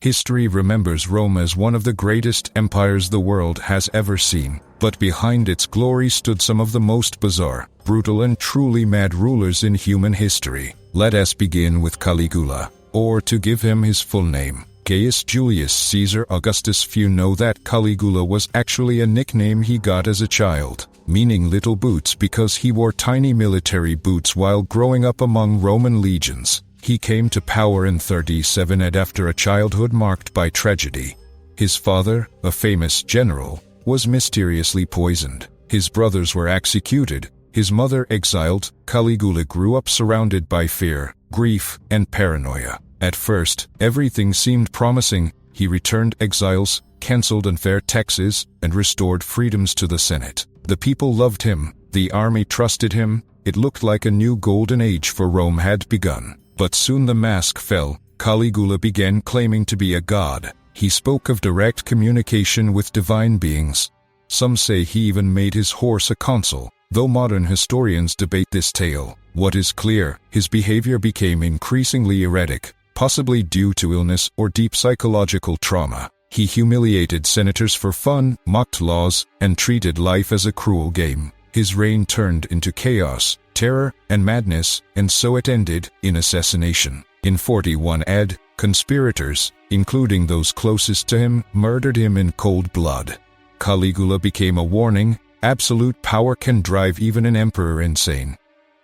History remembers Rome as one of the greatest empires the world has ever seen, but behind its glory stood some of the most bizarre, brutal and truly mad rulers in human history. Let us begin with Caligula, or to give him his full name, Gaius Julius Caesar Augustus. Few know that Caligula was actually a nickname he got as a child, meaning little boots because he wore tiny military boots while growing up among Roman legions. He came to power in 37 AD after a childhood marked by tragedy. His father, a famous general, was mysteriously poisoned. His brothers were executed, his mother exiled. Caligula grew up surrounded by fear, grief, and paranoia. At first, everything seemed promising. He returned exiles, cancelled unfair taxes, and restored freedoms to the Senate. The people loved him, the army trusted him. It looked like a new golden age for Rome had begun. But soon the mask fell. Caligula began claiming to be a god. He spoke of direct communication with divine beings. Some say he even made his horse a consul, though modern historians debate this tale. What is clear, his behavior became increasingly erratic, possibly due to illness or deep psychological trauma. He humiliated senators for fun, mocked laws, and treated life as a cruel game. His reign turned into chaos, terror, and madness, and so it ended in assassination. In 41 AD, conspirators, including those closest to him, murdered him in cold blood. Caligula became a warning: absolute power can drive even an emperor insane.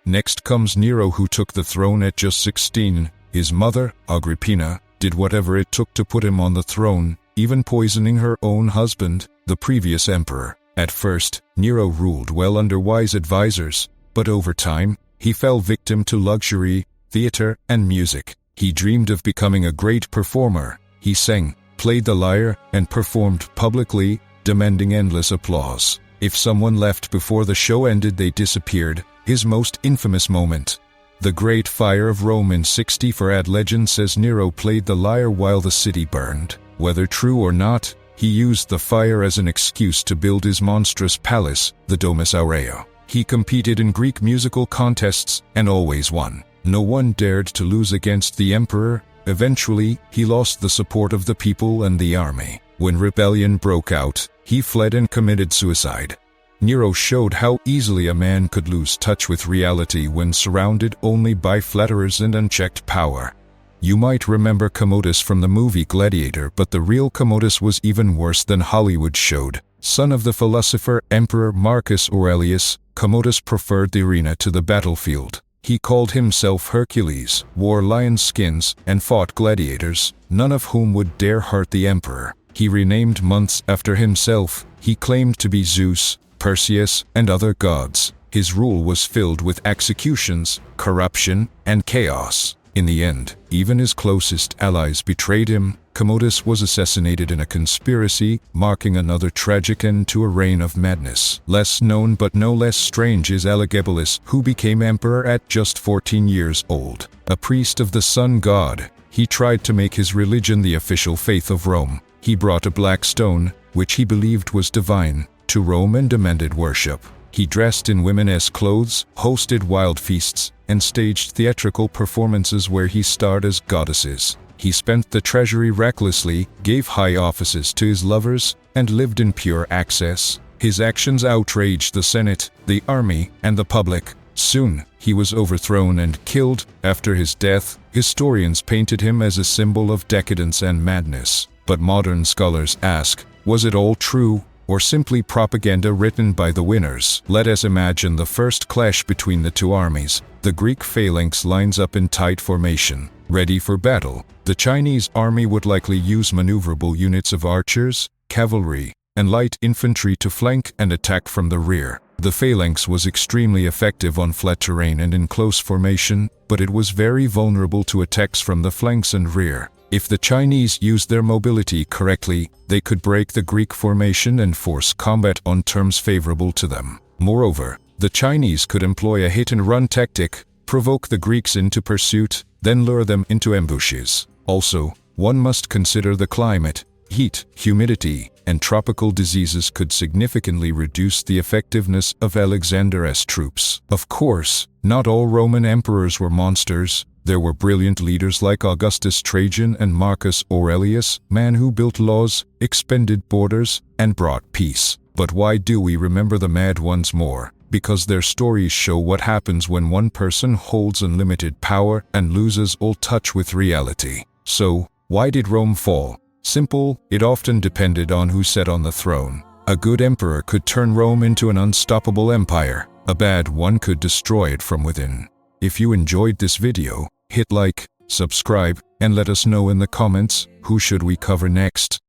Next comes Nero, who took the throne at just 16. His mother, Agrippina, did whatever it took to put him on the throne, even poisoning her own husband, the previous emperor. At first, Nero ruled well under wise advisors, but over time, he fell victim to luxury, theater, and music. He dreamed of becoming a great performer. He sang, played the lyre, and performed publicly, demanding endless applause. If someone left before the show ended, they disappeared. His most infamous moment: the Great Fire of Rome in 64 AD. Legend says Nero played the lyre while the city burned. Whether true or not, he used the fire as an excuse to build his monstrous palace, the Domus Aurea. He competed in Greek musical contests and always won. No one dared to lose against the emperor. Eventually, he lost the support of the people and the army. When rebellion broke out, he fled and committed suicide. Nero showed how easily a man could lose touch with reality when surrounded only by flatterers and unchecked power. You might remember Commodus from the movie Gladiator, but the real Commodus was even worse than Hollywood showed. Son of the philosopher Emperor Marcus Aurelius, Commodus preferred the arena to the battlefield. He called himself Hercules, wore lion skins, and fought gladiators, none of whom would dare hurt the emperor. He renamed months after himself. He claimed to be Zeus, Perseus, and other gods. His rule was filled with executions, corruption, and chaos. In the end, even his closest allies betrayed him. Commodus was assassinated in a conspiracy, marking another tragic end to a reign of madness. Less known but no less strange is Elagabalus, who became emperor at just 14 years old. A priest of the sun god, he tried to make his religion the official faith of Rome. He brought a black stone, which he believed was divine, to Rome and demanded worship. He dressed in women's clothes, hosted wild feasts, and staged theatrical performances where he starred as goddesses. He spent the treasury recklessly, gave high offices to his lovers, and lived in pure excess. His actions outraged the Senate, the army, and the public. Soon, he was overthrown and killed. After his death, historians painted him as a symbol of decadence and madness. But modern scholars ask, was it all true, or simply propaganda written by the winners? Let us imagine the first clash between the two armies. The Greek phalanx lines up in tight formation, ready for battle. The Chinese army would likely use maneuverable units of archers, cavalry, and light infantry to flank and attack from the rear. The phalanx was extremely effective on flat terrain and in close formation, but it was very vulnerable to attacks from the flanks and rear. If the Chinese used their mobility correctly, they could break the Greek formation and force combat on terms favorable to them. Moreover, the Chinese could employ a hit-and-run tactic, provoke the Greeks into pursuit, then lure them into ambushes. Also, one must consider the climate. Heat, humidity, and tropical diseases could significantly reduce the effectiveness of Alexander's troops. Of course, not all Roman emperors were monsters. There were brilliant leaders like Augustus Trajan and Marcus Aurelius, men who built laws, expanded borders, and brought peace. But why do we remember the mad ones more? Because their stories show what happens when one person holds unlimited power and loses all touch with reality. So, why did Rome fall? Simple, it often depended on who sat on the throne. A good emperor could turn Rome into an unstoppable empire. A bad one could destroy it from within. If you enjoyed this video, hit like, subscribe, and let us know in the comments, who should we cover next?